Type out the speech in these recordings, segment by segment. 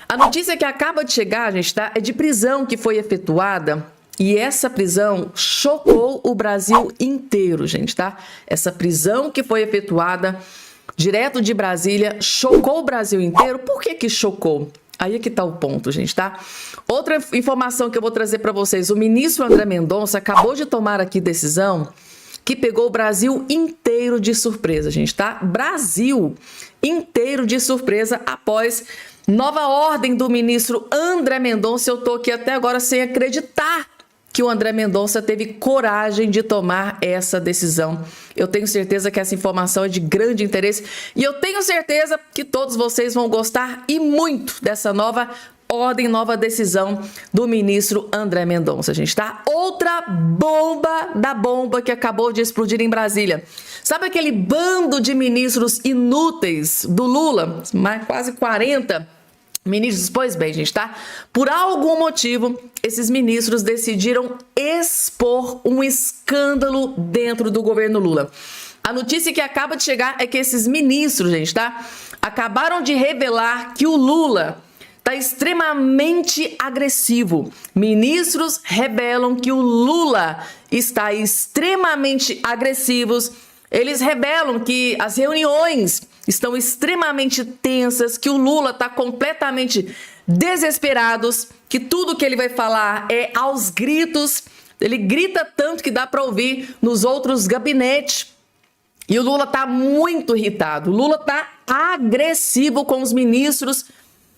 A notícia que acaba de chegar, gente, tá? É de prisão que foi efetuada. E essa prisão chocou o Brasil inteiro, gente, tá? Essa prisão que foi efetuada direto de Brasília chocou o Brasil inteiro. Por que que chocou? Aí é que tá o ponto, gente, tá? Outra informação que eu vou trazer para vocês. O ministro André Mendonça acabou de tomar aqui decisão que pegou o Brasil inteiro de surpresa, gente, tá? Brasil inteiro de surpresa após nova ordem do ministro André Mendonça. Eu tô aqui até agora sem acreditar que o André Mendonça teve coragem de tomar essa decisão. Eu tenho certeza que essa informação é de grande interesse e eu tenho certeza que todos vocês vão gostar e muito dessa nova ordem, nova decisão do ministro André Mendonça, gente, tá? Outra bomba da bomba que acabou de explodir em Brasília. Sabe aquele bando de ministros inúteis do Lula? Quase 40 ministros? Pois bem, gente, tá? Por algum motivo, esses ministros decidiram expor um escândalo dentro do governo Lula. A notícia que acaba de chegar é que esses ministros, gente, tá? Acabaram de revelar que o Lula tá extremamente agressivo. Ministros revelam que o Lula está extremamente agressivo. Eles revelam que as reuniões estão extremamente tensas, que o Lula está completamente desesperado, que tudo que ele vai falar é aos gritos. Ele grita tanto que dá para ouvir nos outros gabinetes. E o Lula está muito irritado. O Lula está agressivo com os ministros.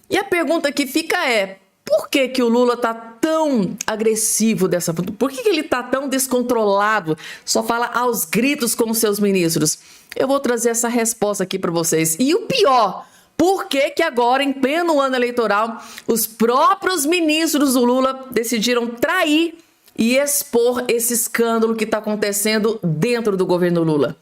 E a pergunta que fica é: por que que o Lula tá tão agressivo dessa forma? Por que que ele tá tão descontrolado? Só fala aos gritos com os seus ministros? Eu vou trazer essa resposta aqui para vocês. E o pior, por que que agora, em pleno ano eleitoral, os próprios ministros do Lula decidiram trair e expor esse escândalo que tá acontecendo dentro do governo Lula?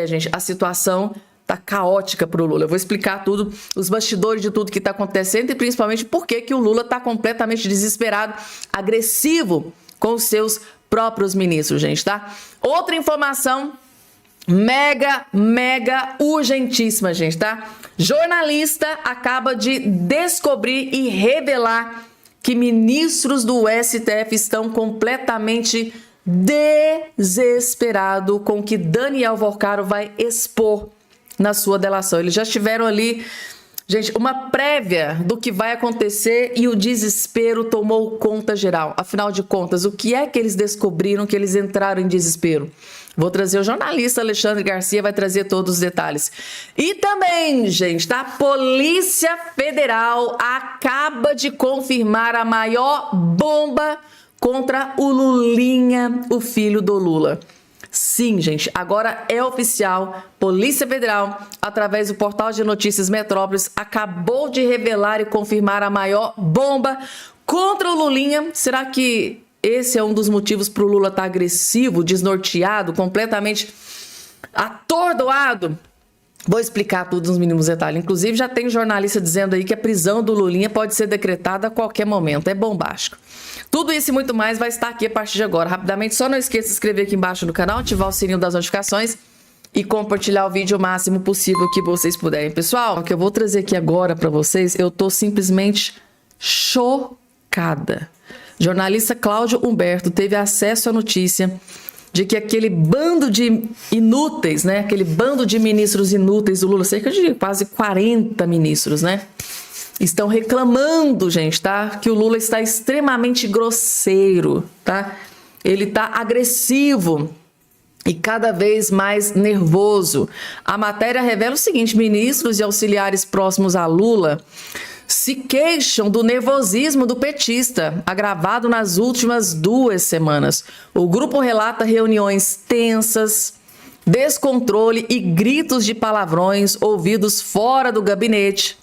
Gente, a situação tá caótica pro Lula. Eu vou explicar tudo, os bastidores de tudo que tá acontecendo e principalmente por que que o Lula tá completamente desesperado, agressivo com os seus próprios ministros, gente, tá? Outra informação mega urgentíssima, gente, tá? Jornalista acaba de descobrir e revelar que ministros do STF estão completamente desesperados com o que Daniel Volcaro vai expor na sua delação. Eles já estiveram ali, gente, uma prévia do que vai acontecer e o desespero tomou conta geral. Afinal de contas, o que é que eles descobriram que eles entraram em desespero? Vou trazer o jornalista Alexandre Garcia, vai trazer todos os detalhes. E também, gente, tá? A Polícia Federal acaba de confirmar a maior bomba contra o Lulinha, o filho do Lula. Sim, gente, agora é oficial. Polícia Federal, através do portal de notícias Metrópolis, acabou de revelar e confirmar a maior bomba contra o Lulinha. Será que esse é um dos motivos para o Lula estar agressivo, desnorteado, completamente atordoado? Vou explicar tudo nos mínimos detalhes. Inclusive, já tem jornalista dizendo aí que a prisão do Lulinha pode ser decretada a qualquer momento. É bombástico. Tudo isso e muito mais vai estar aqui a partir de agora. Rapidamente, só não esqueça de se inscrever aqui embaixo no canal, ativar o sininho das notificações e compartilhar o vídeo o máximo possível que vocês puderem. Pessoal, o que eu vou trazer aqui agora para vocês, eu tô simplesmente chocada. Jornalista Cláudio Humberto teve acesso à notícia de que aquele bando de inúteis, né? Aquele bando de ministros inúteis do Lula, cerca de quase 40 ministros, né? Estão reclamando, gente, tá? Que o Lula está extremamente grosseiro, tá? Ele tá agressivo e cada vez mais nervoso. A matéria revela o seguinte: ministros e auxiliares próximos a Lula se queixam do nervosismo do petista, agravado nas últimas 2 semanas. O grupo relata reuniões tensas, descontrole e gritos de palavrões ouvidos fora do gabinete.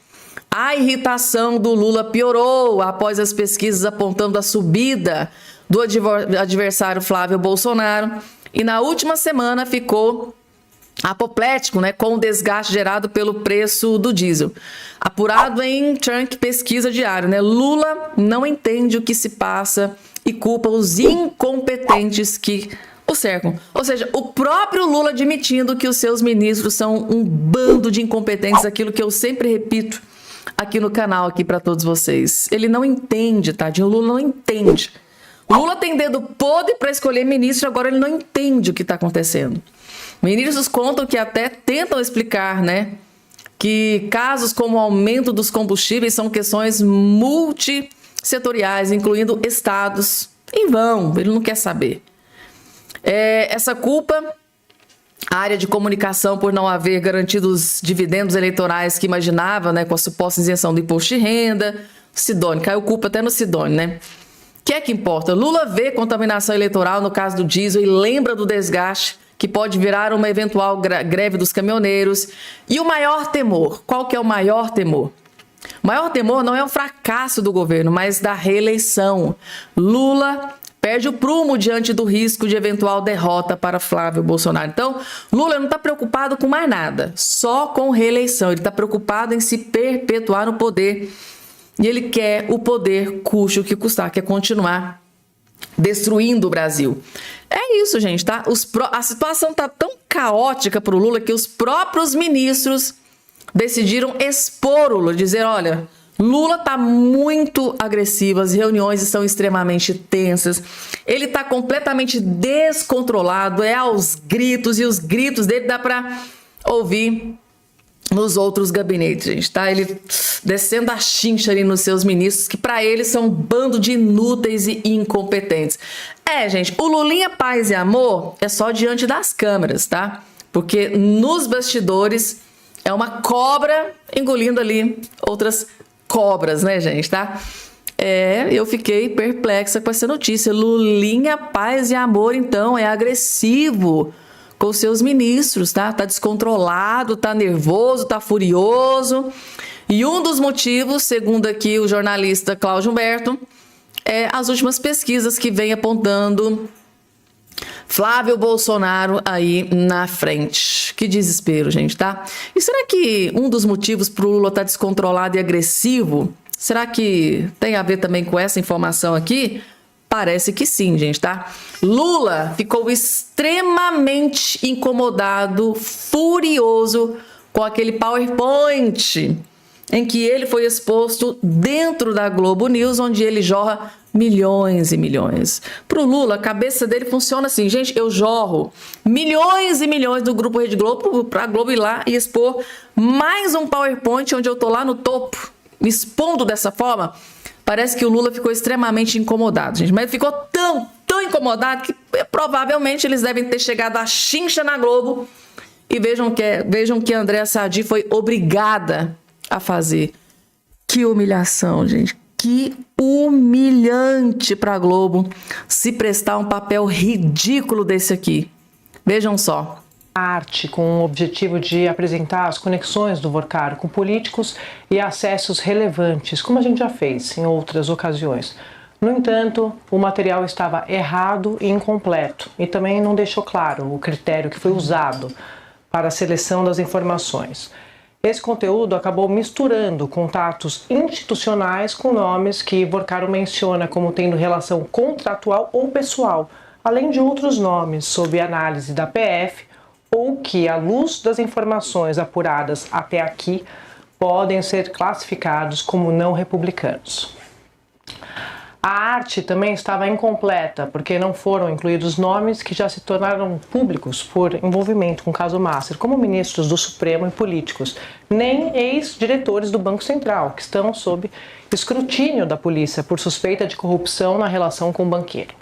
A irritação do Lula piorou após as pesquisas apontando a subida do adversário Flávio Bolsonaro e na última semana ficou apoplético, né, com o desgaste gerado pelo preço do diesel. Apurado em Trunk Pesquisa Diário, né, Lula não entende o que se passa e culpa os incompetentes que o cercam. Ou seja, o próprio Lula admitindo que os seus ministros são um bando de incompetentes, aquilo que eu sempre repito aqui no canal, aqui para todos vocês. Ele não entende, tadinho, o Lula não entende. O Lula tem dedo podre para escolher ministro, agora ele não entende o que está acontecendo. Ministros contam que até tentam explicar, né, que casos como o aumento dos combustíveis são questões multissetoriais, incluindo estados. Em vão, ele não quer saber. Essa culpa, a área de comunicação por não haver garantido os dividendos eleitorais que imaginava, né, com a suposta isenção do imposto de renda. Sidônio, caiu culpa até no Sidônio, né? O que é que importa? Lula vê contaminação eleitoral no caso do diesel e lembra do desgaste que pode virar uma eventual greve dos caminhoneiros. E o maior temor, qual que é o maior temor? O maior temor não é o fracasso do governo, mas da reeleição. Lula perde o prumo diante do risco de eventual derrota para Flávio Bolsonaro. Então, Lula não está preocupado com mais nada, só com reeleição. Ele está preocupado em se perpetuar no poder. E ele quer o poder, custe o que custar, quer continuar destruindo o Brasil. É isso, gente, tá? A situação tá tão caótica para o Lula que os próprios ministros decidiram expor o Lula, dizer, olha, Lula tá muito agressivo, as reuniões estão extremamente tensas, ele tá completamente descontrolado, é aos gritos, e os gritos dele dá para ouvir nos outros gabinetes, gente, tá? Ele descendo a chincha ali nos seus ministros, que para eles são um bando de inúteis e incompetentes. Gente, o Lulinha Paz e Amor é só diante das câmeras, tá? Porque nos bastidores é uma cobra engolindo ali outras cobras, né, gente, tá? Eu fiquei perplexa com essa notícia. Lulinha Paz e Amor, então, é agressivo com seus ministros, tá? Tá descontrolado, tá nervoso, tá furioso. E um dos motivos, segundo aqui o jornalista Cláudio Humberto, é as últimas pesquisas que vem apontando Flávio Bolsonaro aí na frente. Que desespero, gente, tá? E será que um dos motivos pro Lula estar descontrolado e agressivo, será que tem a ver também com essa informação aqui? Parece que sim, gente, tá? Lula ficou extremamente incomodado, furioso com aquele PowerPoint em que ele foi exposto dentro da Globo News, onde ele jorra milhões e milhões. Pro Lula, a cabeça dele funciona assim, gente, eu jorro milhões e milhões do Grupo Rede Globo pra Globo ir lá e expor mais um PowerPoint onde eu tô lá no topo, me expondo dessa forma. Parece que o Lula ficou extremamente incomodado, gente. Mas ele ficou tão incomodado que provavelmente eles devem ter chegado à chincha na Globo. E vejam que a Andréa Sadi foi obrigada a fazer. Que humilhação, gente. Que humilhante para a Globo se prestar um papel ridículo desse aqui. Vejam só. Arte com o objetivo de apresentar as conexões do Vorcaro com políticos e acessos relevantes, como a gente já fez em outras ocasiões. No entanto, o material estava errado e incompleto e também não deixou claro o critério que foi usado para a seleção das informações. Esse conteúdo acabou misturando contatos institucionais com nomes que Vorcaro menciona como tendo relação contratual ou pessoal, além de outros nomes sob análise da PF, ou que, à luz das informações apuradas até aqui, podem ser classificados como não republicanos. A arte também estava incompleta, porque não foram incluídos nomes que já se tornaram públicos por envolvimento com o caso Master, como ministros do Supremo e políticos, nem ex-diretores do Banco Central, que estão sob escrutínio da polícia por suspeita de corrupção na relação com o banqueiro.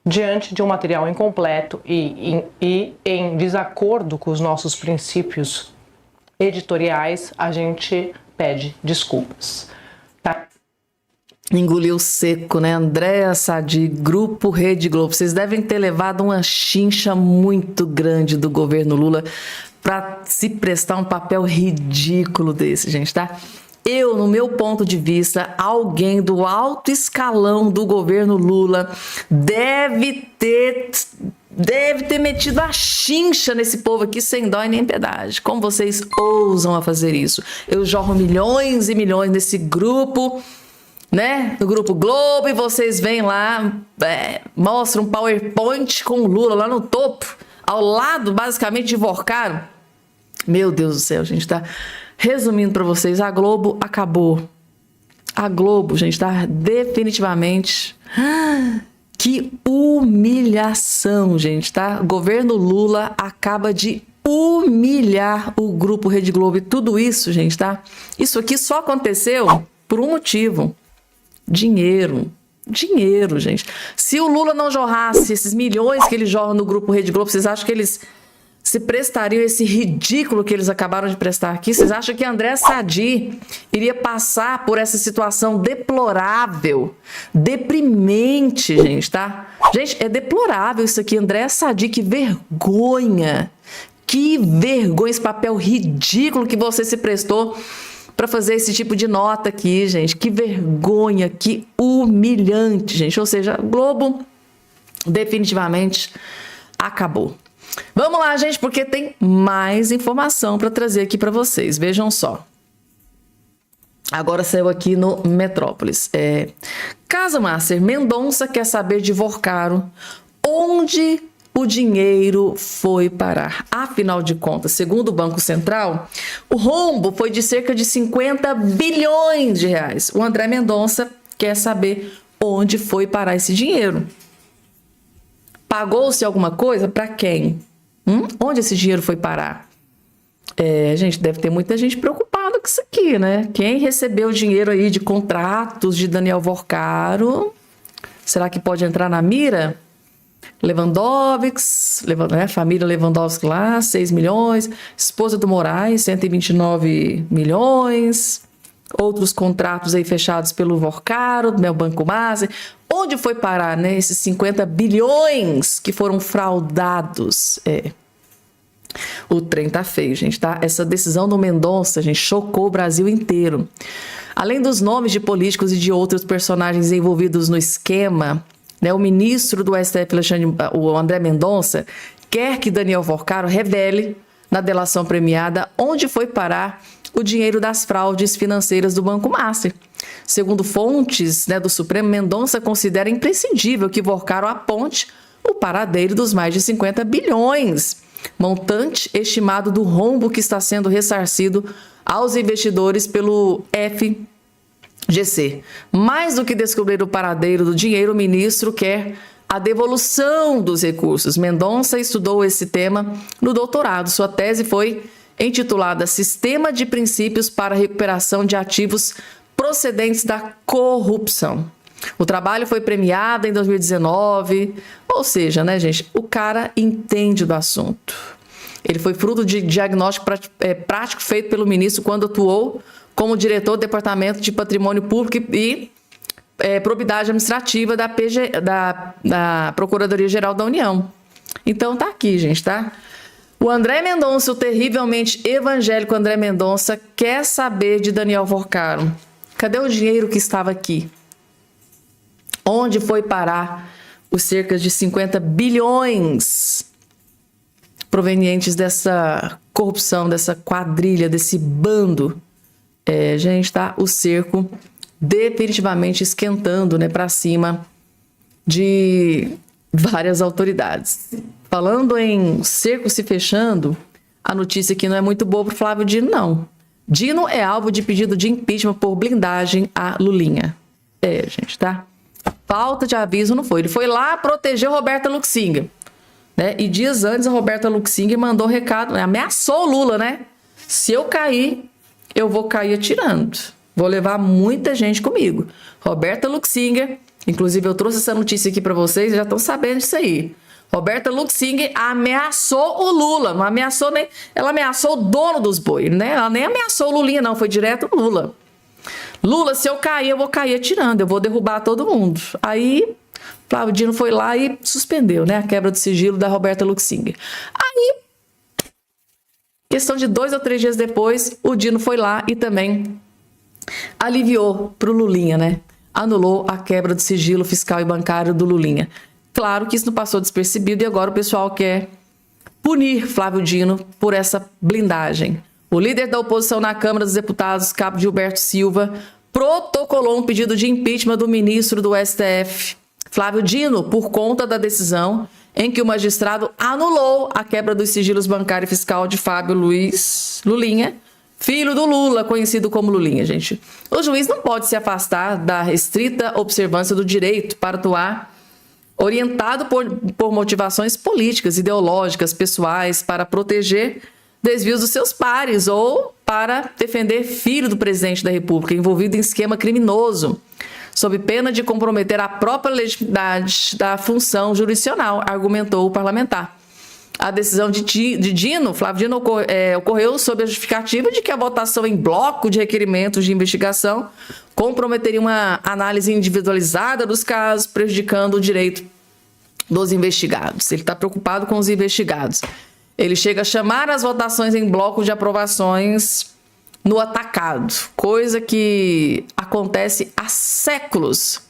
Diante de um material incompleto e em desacordo com os nossos princípios editoriais, a gente pede desculpas. Tá? Engoliu seco, né? Andréa Sadi, Grupo Rede Globo. Vocês devem ter levado uma chincha muito grande do governo Lula para se prestar um papel ridículo desse, gente, tá? Eu, no meu ponto de vista, alguém do alto escalão do governo Lula deve ter metido a chincha nesse povo aqui sem dó e nem piedade. Como vocês ousam a fazer isso? Eu jorro milhões e milhões nesse grupo, né? No Grupo Globo, e vocês vêm lá, mostram um PowerPoint com o Lula lá no topo, ao lado, basicamente, de Vorcaro. Meu Deus do céu, gente, tá? Resumindo para vocês, a Globo acabou. A Globo, gente, tá definitivamente... Que humilhação, gente, tá? O governo Lula acaba de humilhar o Grupo Rede Globo e tudo isso, gente, tá? Isso aqui só aconteceu por um motivo. Dinheiro. Dinheiro, gente. Se o Lula não jorrasse esses milhões que ele jorra no Grupo Rede Globo, vocês acham que eles se prestariam esse ridículo que eles acabaram de prestar aqui? Vocês acham que André Sadi iria passar por essa situação deplorável, deprimente, gente, tá? Gente, é deplorável isso aqui. André Sadi, que vergonha. Que vergonha, esse papel ridículo que você se prestou para fazer esse tipo de nota aqui, gente. Que vergonha, que humilhante, gente. Ou seja, Globo definitivamente acabou. Vamos lá, gente, porque tem mais informação para trazer aqui para vocês. Vejam só. Agora saiu aqui no Metrópolis. Casa Master, Mendonça quer saber de Vorcaro onde o dinheiro foi parar. Afinal de contas, segundo o Banco Central, o rombo foi de cerca de 50 bilhões de reais. O André Mendonça quer saber onde foi parar esse dinheiro. Pagou-se alguma coisa? Para quem? Onde esse dinheiro foi parar? Gente, deve ter muita gente preocupada com isso aqui, né? Quem recebeu o dinheiro aí de contratos de Daniel Vorcaro? Será que pode entrar na mira? Lewandowski, né? Família Lewandowski lá, 6 milhões. Esposa do Moraes, 129 milhões. Outros contratos aí fechados pelo Vorcaro, meu Banco Master. Onde foi parar, né, esses 50 bilhões que foram fraudados? O trem tá feio, gente, tá? Essa decisão do Mendonça, gente, chocou o Brasil inteiro. Além dos nomes de políticos e de outros personagens envolvidos no esquema, né, o ministro do STF, o André Mendonça, quer que Daniel Vorcaro revele na delação premiada onde foi parar o dinheiro das fraudes financeiras do Banco Master. Segundo fontes, né, do Supremo, Mendonça considera imprescindível que Vorcaro aponte o paradeiro dos mais de 50 bilhões, montante estimado do rombo que está sendo ressarcido aos investidores pelo FGC. Mais do que descobrir o paradeiro do dinheiro, o ministro quer a devolução dos recursos. Mendonça estudou esse tema no doutorado. Sua tese foi intitulada Sistema de Princípios para a Recuperação de Ativos Procedentes da Corrupção. O trabalho foi premiado em 2019, ou seja, né, gente, o cara entende do assunto. Ele foi fruto de diagnóstico prático feito pelo ministro quando atuou como diretor do Departamento de Patrimônio Público e Probidade Administrativa da Procuradoria-Geral da União. Então tá aqui, gente, tá? O André Mendonça, o terrivelmente evangélico André Mendonça, quer saber de Daniel Vorcaro. Cadê o dinheiro que estava aqui? Onde foi parar os cerca de 50 bilhões provenientes dessa corrupção, dessa quadrilha, desse bando? Gente, tá? O cerco definitivamente esquentando, né, para cima de várias autoridades. Falando em cerco se fechando, a notícia aqui não é muito boa para Flávio Dino, não. Dino é alvo de pedido de impeachment por blindagem a Lulinha. Gente, tá? Falta de aviso não foi. Ele foi lá proteger Roberta Luxinger, né? E dias antes a Roberta Luxinger mandou um recado, né? Ameaçou o Lula, né? Se eu cair, eu vou cair atirando. Vou levar muita gente comigo. Roberta Luxinger, inclusive eu trouxe essa notícia aqui para vocês, já estão sabendo disso aí. Roberta Luxinger ameaçou o Lula, não ameaçou nem... Ela ameaçou o dono dos bois, né? Ela nem ameaçou o Lulinha, não, foi direto o Lula. Lula, se eu cair, eu vou cair atirando, eu vou derrubar todo mundo. Aí, Flávio Dino foi lá e suspendeu, né, a quebra do sigilo da Roberta Luxinger. Aí, questão de 2 ou 3 dias depois, o Dino foi lá e também aliviou pro Lulinha, né? Anulou a quebra do sigilo fiscal e bancário do Lulinha. Claro que isso não passou despercebido e agora o pessoal quer punir Flávio Dino por essa blindagem. O líder da oposição na Câmara dos Deputados, Cabo Gilberto Silva, protocolou um pedido de impeachment do ministro do STF, Flávio Dino, por conta da decisão em que o magistrado anulou a quebra dos sigilos bancário e fiscal de Fábio Luiz Lulinha, filho do Lula, conhecido como Lulinha, gente. O juiz não pode se afastar da restrita observância do direito para atuar orientado por motivações políticas, ideológicas, pessoais, para proteger desvios dos seus pares ou para defender filho do presidente da República envolvido em esquema criminoso, sob pena de comprometer a própria legitimidade da função jurisdicional, argumentou o parlamentar. A decisão de Flávio Dino, ocorreu sob a justificativa de que a votação em bloco de requerimentos de investigação comprometeria uma análise individualizada dos casos, prejudicando o direito dos investigados. Ele está preocupado com os investigados. Ele chega a chamar as votações em bloco de aprovações no atacado, coisa que acontece há séculos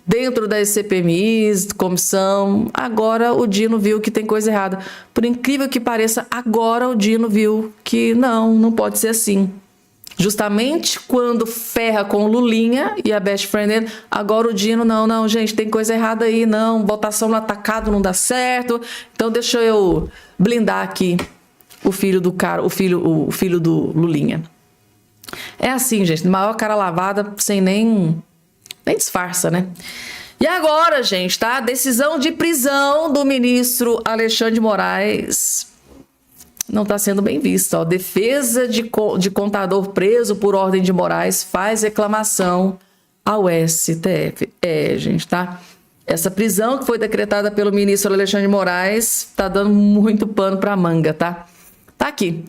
dentro das CPMIs, comissão. Agora o Dino viu que tem coisa errada. Por incrível que pareça, agora o Dino viu que não pode ser assim. Justamente quando ferra com o Lulinha e a best friend dele, agora o Dino, não, gente, tem coisa errada aí, não, votação no atacado não dá certo, então deixa eu blindar aqui o filho do cara, o filho do Lulinha. É assim, gente, maior cara lavada, sem nem disfarça, né? E agora, gente, tá? Decisão de prisão do ministro Alexandre de Moraes não está sendo bem vista. Ó. Defesa de contador preso por ordem de Moraes faz reclamação ao STF. Gente, tá? Essa prisão que foi decretada pelo ministro Alexandre de Moraes tá dando muito pano para manga, tá? Tá aqui.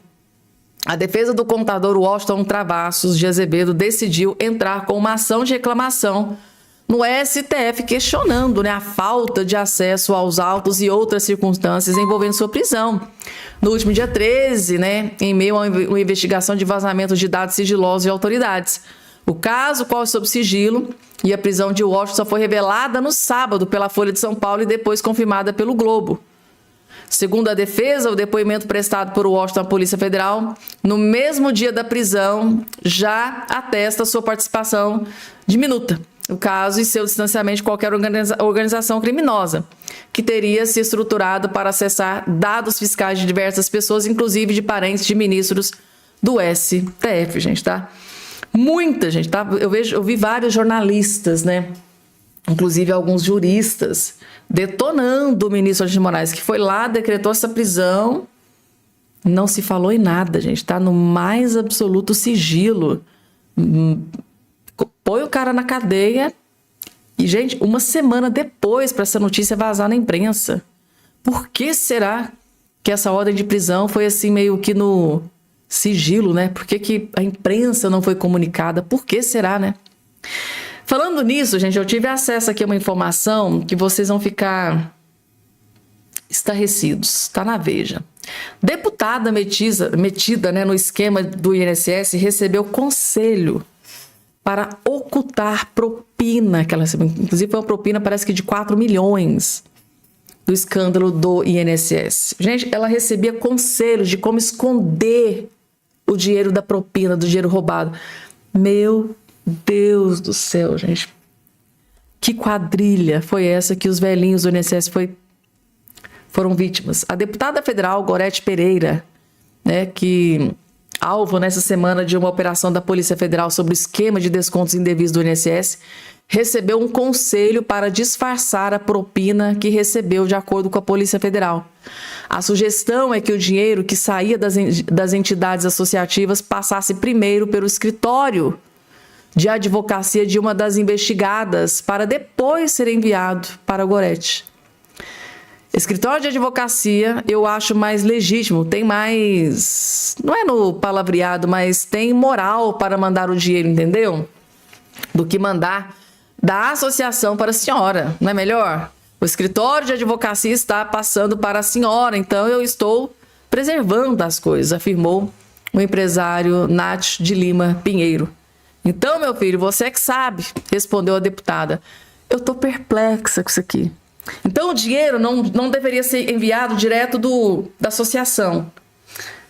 A defesa do contador Washington Travassos de Azevedo decidiu entrar com uma ação de reclamação no STF, questionando, né, a falta de acesso aos autos e outras circunstâncias envolvendo sua prisão. No último dia 13, né, em meio a uma investigação de vazamento de dados sigilosos de autoridades. O caso, qual é sob sigilo, e a prisão de Washington foi revelada no sábado pela Folha de São Paulo e depois confirmada pelo Globo. Segundo a defesa, o depoimento prestado por Washington à Polícia Federal, no mesmo dia da prisão, já atesta sua participação diminuta no caso e seu distanciamento de qualquer organização criminosa, que teria se estruturado para acessar dados fiscais de diversas pessoas, inclusive de parentes de ministros do STF, gente, tá? Muita gente, tá? Eu vi vários jornalistas, né? Inclusive alguns juristas, detonando o ministro Alexandre de Moraes, que foi lá, decretou essa prisão, não se falou em nada, gente, tá? No mais absoluto sigilo. Põe o cara na cadeia e, gente, uma semana depois para essa notícia vazar na imprensa. Por que será que essa ordem de prisão foi assim meio que no sigilo, né? Por que a imprensa não foi comunicada? Por que será, né? Falando nisso, gente, eu tive acesso aqui a uma informação que vocês vão ficar estarrecidos. Está na Veja. Deputada metida, né, no esquema do INSS recebeu conselho para ocultar propina que ela recebeu. Inclusive, foi uma propina, parece que de 4 milhões do escândalo do INSS. Gente, ela recebia conselhos de como esconder o dinheiro da propina, do dinheiro roubado. Meu Deus do céu, gente. Que quadrilha foi essa que os velhinhos do INSS foram vítimas? A deputada federal Gorete Pereira, né, que alvo nessa semana de uma operação da Polícia Federal sobre o esquema de descontos indevidos do INSS, recebeu um conselho para disfarçar a propina que recebeu de acordo com a Polícia Federal. A sugestão é que o dinheiro que saía das entidades associativas passasse primeiro pelo escritório de advocacia de uma das investigadas para depois ser enviado para a Gorete. Escritório de advocacia eu acho mais legítimo, tem mais, não é no palavreado, mas tem moral para mandar o dinheiro, entendeu? Do que mandar da associação para a senhora, não é melhor? O escritório de advocacia está passando para a senhora, então eu estou preservando as coisas, afirmou o empresário Nath de Lima Pinheiro. Então, meu filho, você é que sabe, respondeu a deputada. Eu estou perplexa com isso aqui. Então, o dinheiro não deveria ser enviado direto da associação.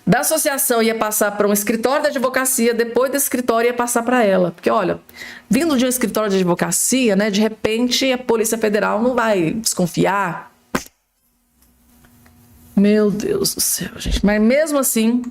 Da associação ia passar para um escritório de advocacia, depois do escritório ia passar para ela. Porque, olha, vindo de um escritório de advocacia, né, de repente a Polícia Federal não vai desconfiar. Meu Deus do céu, gente. Mas mesmo assim,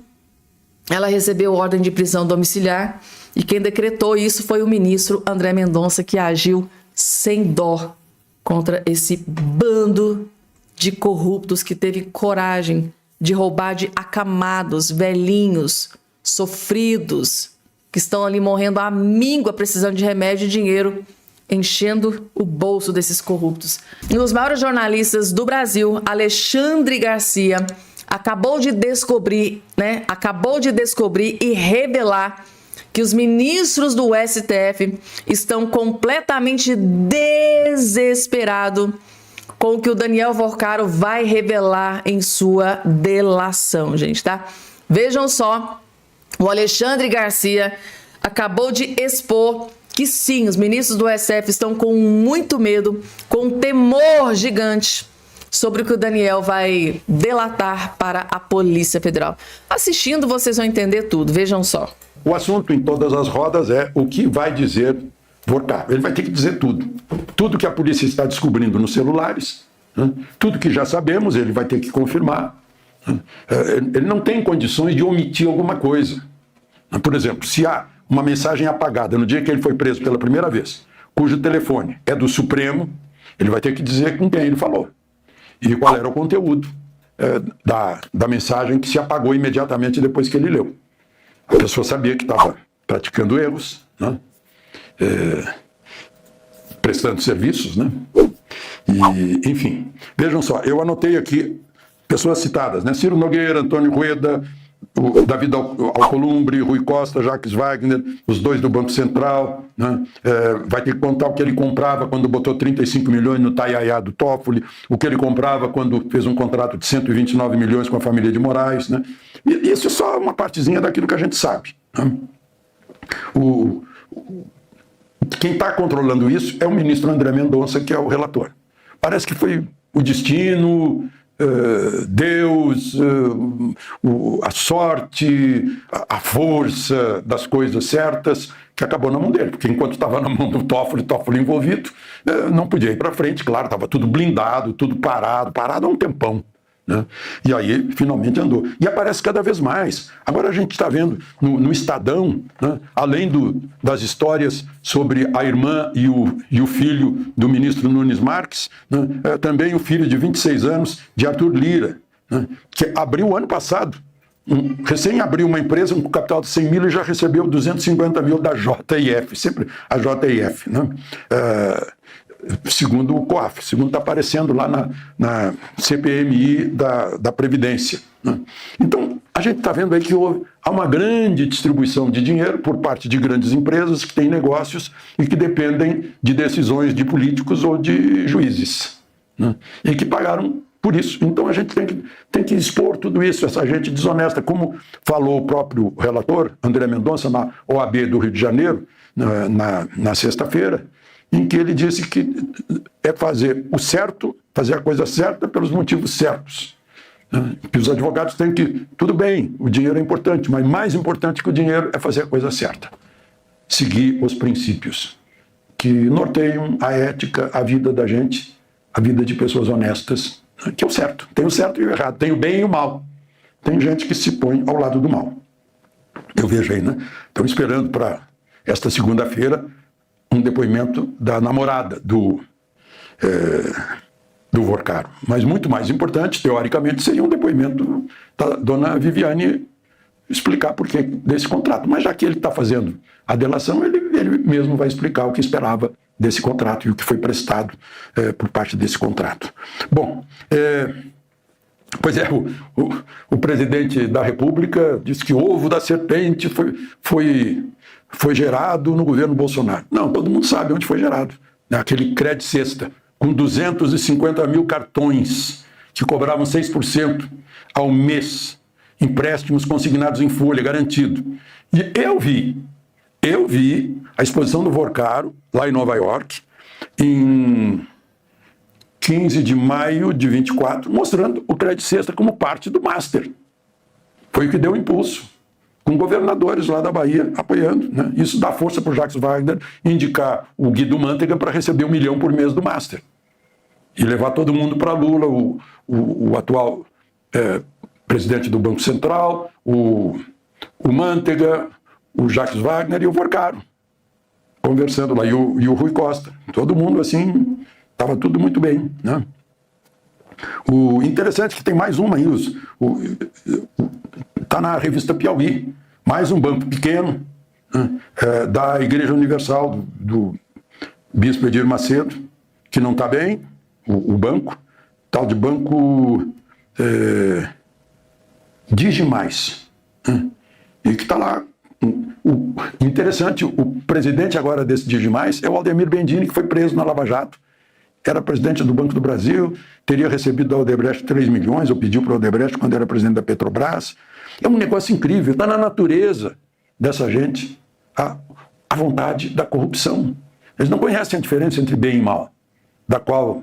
ela recebeu ordem de prisão domiciliar e quem decretou isso foi o ministro André Mendonça, que agiu sem dó contra esse bando de corruptos que teve coragem de roubar de acamados, velhinhos, sofridos, que estão ali morrendo à míngua, precisando de remédio e dinheiro, enchendo o bolso desses corruptos. Um dos maiores jornalistas do Brasil, Alexandre Garcia, acabou de descobrir e revelar que os ministros do STF estão completamente desesperados com o que o Daniel Vorcaro vai revelar em sua delação, gente, tá? Vejam só, o Alexandre Garcia acabou de expor que sim, os ministros do STF estão com muito medo, com um temor gigante sobre o que o Daniel vai delatar para a Polícia Federal. Assistindo, vocês vão entender tudo, vejam só. O assunto em todas as rodas é o que vai dizer Vorcaro. Ele vai ter que dizer tudo. Tudo que a polícia está descobrindo nos celulares, né? Tudo que já sabemos, ele vai ter que confirmar. Né? Ele não tem condições de omitir alguma coisa. Por exemplo, se há uma mensagem apagada no dia que ele foi preso pela primeira vez, cujo telefone é do Supremo, ele vai ter que dizer com quem ele falou e qual era o conteúdo da mensagem que se apagou imediatamente depois que ele leu. A pessoa sabia que estava praticando erros, né? Prestando serviços, né? E, enfim, vejam só, eu anotei aqui pessoas citadas, né? Ciro Nogueira, Antônio Rueda, o David Alcolumbre, Rui Costa, Jacques Wagner, os dois do Banco Central, né? Vai ter que contar o que ele comprava quando botou 35 milhões no Taiaiá do Toffoli, o que ele comprava quando fez um contrato de 129 milhões com a família de Moraes, né? E isso é só uma partezinha daquilo que a gente sabe, né? Quem está controlando isso é o ministro André Mendonça, que é o relator. Parece que foi o destino, Deus, a sorte, a força das coisas certas que acabou na mão dele, porque enquanto estava na mão do Toffoli envolvido, não podia ir para frente, claro, estava tudo blindado, tudo parado há um tempão. Né? E aí, finalmente andou. E aparece cada vez mais. Agora a gente está vendo no Estadão, né? Além das histórias sobre a irmã e o filho do ministro Nunes Marques, né? Também o filho de 26 anos de Arthur Lira, né? Que abriu ano passado, recém abriu uma empresa com capital de 100 mil e já recebeu 250 mil da JIF, sempre a JIF, né? Segundo o COAF, segundo está aparecendo lá na CPMI da Previdência, né? Então, a gente está vendo aí que há uma grande distribuição de dinheiro por parte de grandes empresas que têm negócios e que dependem de decisões de políticos ou de juízes, né? E que pagaram por isso. Então, a gente tem que expor tudo isso, essa gente desonesta, como falou o próprio relator, André Mendonça, na OAB do Rio de Janeiro, na sexta-feira, em que ele disse que é fazer o certo, fazer a coisa certa pelos motivos certos. Que os advogados têm que, tudo bem, o dinheiro é importante, mas mais importante que o dinheiro é fazer a coisa certa. Seguir os princípios que norteiam a ética, a vida da gente, a vida de pessoas honestas, que é o certo. Tem o certo e o errado, tem o bem e o mal. Tem gente que se põe ao lado do mal. Eu vejo aí, né? Estão esperando para esta segunda-feira um depoimento da namorada do Vorcaro. Mas muito mais importante, teoricamente, seria um depoimento da dona Viviane explicar por que desse contrato. Mas já que ele está fazendo a delação, ele mesmo vai explicar o que esperava desse contrato e o que foi prestado por parte desse contrato. Bom, pois é, o presidente da República disse que o ovo da serpente foi gerado no governo Bolsonaro. Não, todo mundo sabe onde foi gerado. Aquele crédito cesta, com 250 mil cartões, que cobravam 6% ao mês, empréstimos consignados em folha, garantido. E eu vi a exposição do Vorcaro, lá em Nova York, em 15 de maio de 24, mostrando o crédito cesta como parte do Master. Foi o que deu impulso, com governadores lá da Bahia apoiando, né? Isso dá força para o Jacques Wagner indicar o Guido Mantega para receber 1 milhão por mês do Master. E levar todo mundo para Lula, o atual presidente do Banco Central, o o Mantega, o Jacques Wagner e o Vorcaro conversando lá, e o Rui Costa. Todo mundo assim, estava tudo muito bem, né? O interessante é que tem mais uma aí, está na revista Piauí, mais um banco pequeno, né, da Igreja Universal, do Bispo Edir Macedo, que não está bem, o banco, tal de banco Digimais, né, e que está lá. O interessante, o presidente agora desse Digimais é o Aldemir Bendini, que foi preso na Lava Jato. Era presidente do Banco do Brasil, teria recebido da Odebrecht 3 milhões, ou pediu para a Odebrecht quando era presidente da Petrobras. É um negócio incrível, está na natureza dessa gente a vontade da corrupção. Eles não conhecem a diferença entre bem e mal, da qual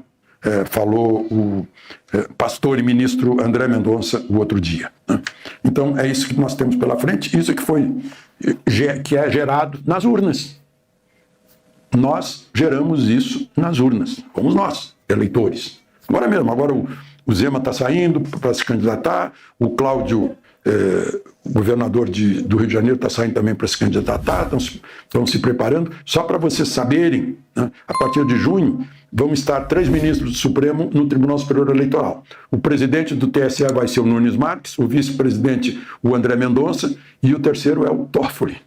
falou o pastor e ministro André Mendonça o outro dia, né? Então é isso que nós temos pela frente, isso que é gerado nas urnas. Nós geramos isso nas urnas, fomos nós, eleitores. Agora mesmo, o Zema está saindo para se candidatar, o Cláudio, o governador do Rio de Janeiro, está saindo também para se candidatar, estão se preparando. Só para vocês saberem, né, a partir de junho, vão estar 3 ministros do Supremo no Tribunal Superior Eleitoral. O presidente do TSE vai ser o Nunes Marques, o vice-presidente o André Mendonça, e o terceiro é o Toffoli,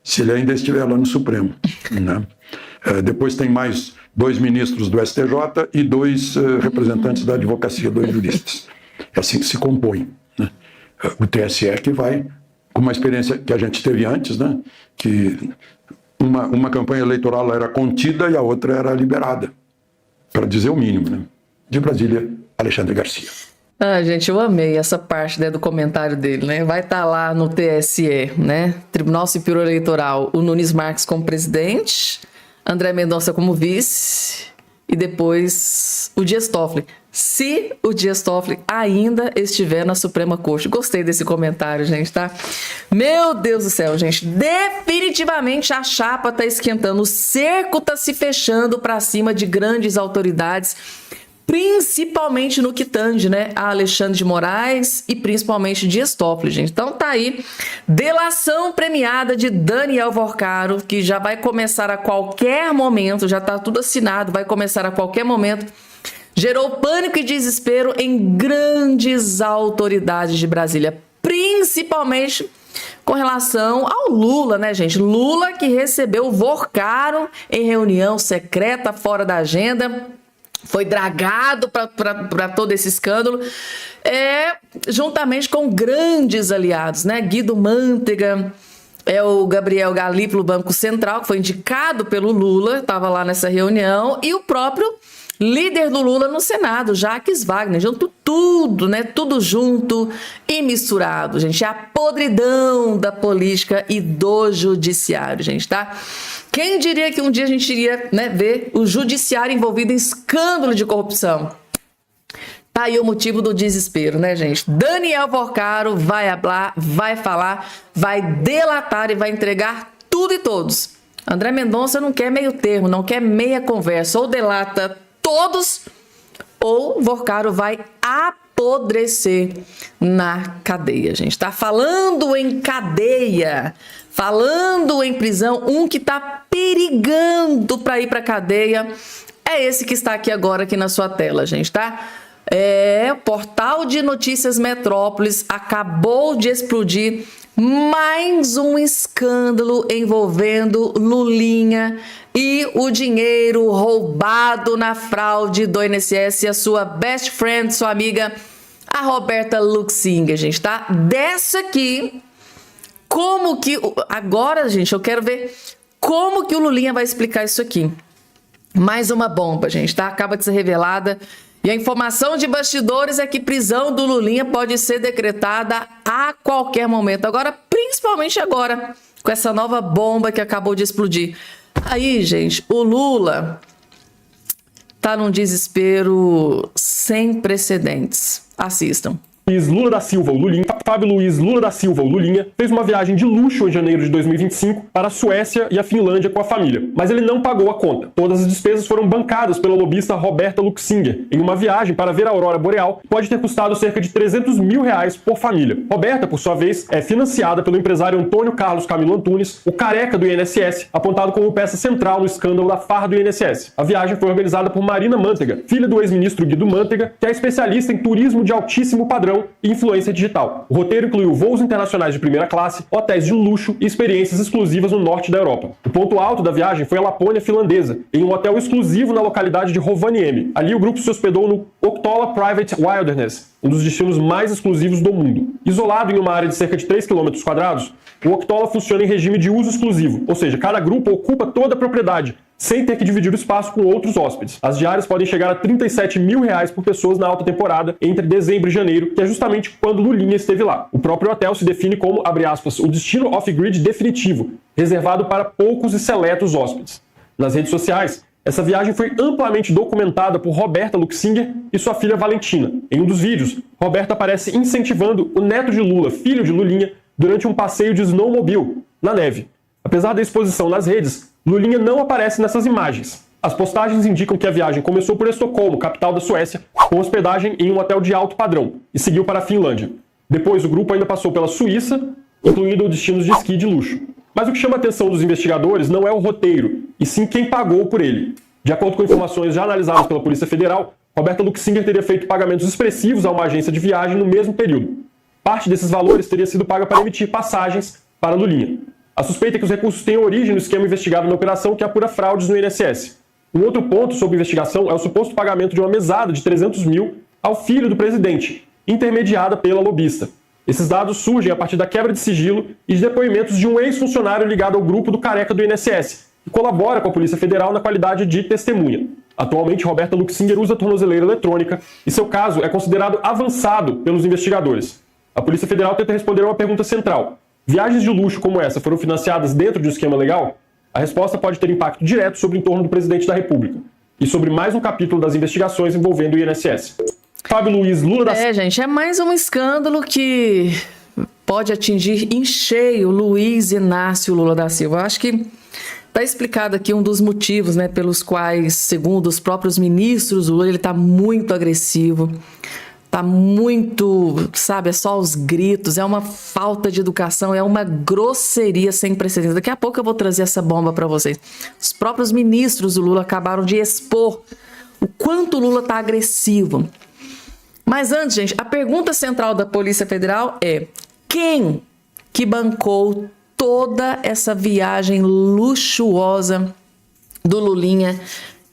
se ele ainda estiver lá no Supremo, né? Depois tem mais 2 ministros do STJ e 2 representantes da advocacia, 2 juristas. É assim que se compõe, né? O TSE que vai, com uma experiência que a gente teve antes, né? Que uma campanha eleitoral era contida e a outra era liberada, para dizer o mínimo, né? De Brasília, Alexandre Garcia. Gente, eu amei essa parte, né, do comentário dele, né? Vai estar lá no TSE, né? Tribunal Superior Eleitoral, o Nunes Marques como presidente, André Mendonça como vice e depois o Dias Toffoli. Se o Dias Toffoli ainda estiver na Suprema Corte. Gostei desse comentário, gente, tá? Meu Deus do céu, gente. Definitivamente a chapa tá esquentando. O cerco tá se fechando para cima de grandes autoridades, principalmente no que tange, né, a Alexandre de Moraes e principalmente Dias Toffoli, gente. Então tá aí, delação premiada de Daniel Vorcaro, que já vai começar a qualquer momento, já tá tudo assinado, vai começar a qualquer momento. Gerou pânico e desespero em grandes autoridades de Brasília, principalmente com relação ao Lula, né, gente? Lula que recebeu o Vorcaro em reunião secreta, fora da agenda, foi dragado para todo esse escândalo, juntamente com grandes aliados, né? Guido Mantega, o Gabriel Galípolo, Banco Central, que foi indicado pelo Lula, estava lá nessa reunião, e o próprio líder do Lula no Senado, Jacques Wagner, junto tudo, né? Tudo junto e misturado, gente. É a podridão da política e do judiciário, gente, tá? Quem diria que um dia a gente iria, né, ver o judiciário envolvido em escândalo de corrupção? Tá aí o motivo do desespero, né, gente? Daniel Vorcaro vai hablar, vai falar, vai delatar e vai entregar tudo e todos. André Mendonça não quer meio termo, não quer meia conversa. Ou delata todos, ou Vorcaro vai apodrecer na cadeia, gente. Tá falando em cadeia, falando em prisão, um que tá perigando para ir para cadeia é esse que está aqui agora aqui na sua tela, gente, tá? O portal de notícias Metrópolis acabou de explodir mais um escândalo envolvendo Lulinha e o dinheiro roubado na fraude do INSS e a sua best friend, sua amiga, a Roberta Luxinger, gente, tá? Dessa aqui, como que... Agora, gente, eu quero ver como que o Lulinha vai explicar isso aqui. Mais uma bomba, gente, tá? Acaba de ser revelada. E a informação de bastidores é que prisão do Lulinha pode ser decretada a qualquer momento. Agora, principalmente agora, com essa nova bomba que acabou de explodir. Aí, gente, o Lula tá num desespero sem precedentes. Assistam. Luiz Lula da Silva, o Lulinha, Fábio Luiz Lula da Silva, o Lulinha, fez uma viagem de luxo em janeiro de 2025 para a Suécia e a Finlândia com a família, mas ele não pagou a conta. Todas as despesas foram bancadas pela lobista Roberta Luxinger, em uma viagem para ver a aurora boreal que pode ter custado cerca de R$300 mil por família. Roberta, por sua vez, é financiada pelo empresário Antônio Carlos Camilo Antunes, o careca do INSS, apontado como peça central no escândalo da farra do INSS. A viagem foi organizada por Marina Mantega, filha do ex-ministro Guido Mantega, que é especialista em turismo de altíssimo padrão e influência digital. O roteiro incluiu voos internacionais de primeira classe, hotéis de luxo e experiências exclusivas no norte da Europa. O ponto alto da viagem foi a Lapônia finlandesa, em um hotel exclusivo na localidade de Rovaniemi. Ali o grupo se hospedou no Octola Private Wilderness, um dos destinos mais exclusivos do mundo. Isolado em uma área de cerca de 3 km², o Octola funciona em regime de uso exclusivo, ou seja, cada grupo ocupa toda a propriedade, sem ter que dividir o espaço com outros hóspedes. As diárias podem chegar a R$37 mil por pessoa na alta temporada, entre dezembro e janeiro, que é justamente quando Lulinha esteve lá. O próprio hotel se define como, abre aspas, o destino off-grid definitivo, reservado para poucos e seletos hóspedes. Nas redes sociais, essa viagem foi amplamente documentada por Roberta Luxinger e sua filha Valentina. Em um dos vídeos, Roberta aparece incentivando o neto de Lula, filho de Lulinha, durante um passeio de snowmobile na neve. Apesar da exposição nas redes, Lulinha não aparece nessas imagens. As postagens indicam que a viagem começou por Estocolmo, capital da Suécia, com hospedagem em um hotel de alto padrão, e seguiu para a Finlândia. Depois, o grupo ainda passou pela Suíça, incluindo destinos de esqui de luxo. Mas o que chama a atenção dos investigadores não é o roteiro, e sim quem pagou por ele. De acordo com informações já analisadas pela Polícia Federal, Roberta Luxinger teria feito pagamentos expressivos a uma agência de viagem no mesmo período. Parte desses valores teria sido paga para emitir passagens para Lulinha. A suspeita é que os recursos têm origem no esquema investigado na operação que apura fraudes no INSS. Um outro ponto sobre investigação é o suposto pagamento de uma mesada de R$300 mil ao filho do presidente, intermediada pela lobista. Esses dados surgem a partir da quebra de sigilo e de depoimentos de um ex-funcionário ligado ao grupo do careca do INSS, que colabora com a Polícia Federal na qualidade de testemunha. Atualmente, Roberta Luxinger usa tornozeleira eletrônica e seu caso é considerado avançado pelos investigadores. A Polícia Federal tenta responder a uma pergunta central. Viagens de luxo como essa foram financiadas dentro de um esquema legal? A resposta pode ter impacto direto sobre o entorno do presidente da República e sobre mais um capítulo das investigações envolvendo o INSS. Fábio Luiz Lula da Silva. Gente, é mais um escândalo que pode atingir em cheio Luiz Inácio Lula da Silva. Eu acho que está explicado aqui um dos motivos, né, pelos quais, segundo os próprios ministros, o Lula está muito agressivo. Tá muito, sabe, é só os gritos, é uma falta de educação, é uma grosseria sem precedentes. Daqui a pouco eu vou trazer essa bomba para vocês. Os próprios ministros do Lula acabaram de expor o quanto o Lula tá agressivo. Mas antes, gente, a pergunta central da Polícia Federal é: quem que bancou toda essa viagem luxuosa do Lulinha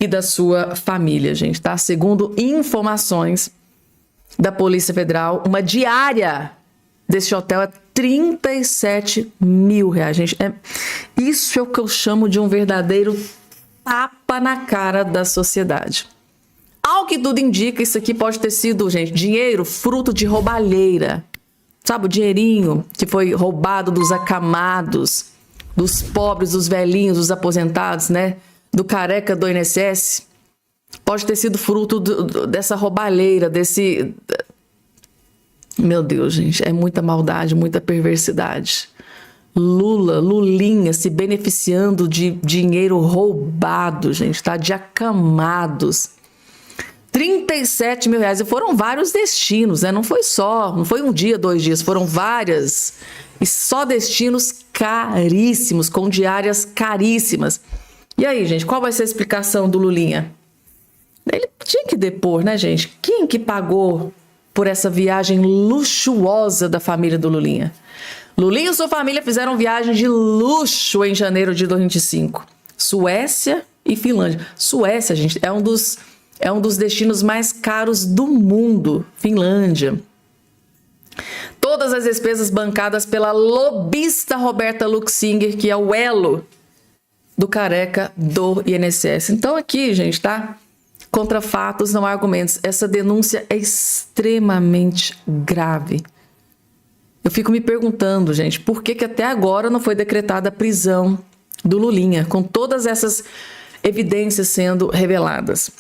e da sua família, gente, tá? Segundo informações da Polícia Federal, uma diária desse hotel é R$37 mil, gente. Isso é o que eu chamo de um verdadeiro tapa na cara da sociedade. Ao que tudo indica, isso aqui pode ter sido, gente, dinheiro fruto de roubalheira. Sabe, o dinheirinho que foi roubado dos acamados, dos pobres, dos velhinhos, dos aposentados, né? Do careca do INSS. Pode ter sido fruto dessa roubalheira, desse... Meu Deus, gente, é muita maldade, muita perversidade. Lulinha se beneficiando de dinheiro roubado, gente, tá? De acamados. R$37 mil. E foram vários destinos, né? Não foi um dia, 2 dias, foram várias. E só destinos caríssimos, com diárias caríssimas. E aí, gente, qual vai ser a explicação do Lulinha? Ele tinha que depor, né, gente? Quem que pagou por essa viagem luxuosa da família do Lulinha? Lulinha e sua família fizeram viagem de luxo em janeiro de 2025. Suécia e Finlândia. Suécia, gente, é um dos destinos mais caros do mundo. Finlândia. Todas as despesas bancadas pela lobista Roberta Luxinger, que é o elo do careca do INSS. Então aqui, gente, tá? Contra fatos, não há argumentos. Essa denúncia é extremamente grave. Eu fico me perguntando, gente, por que até agora não foi decretada a prisão do Lulinha, com todas essas evidências sendo reveladas?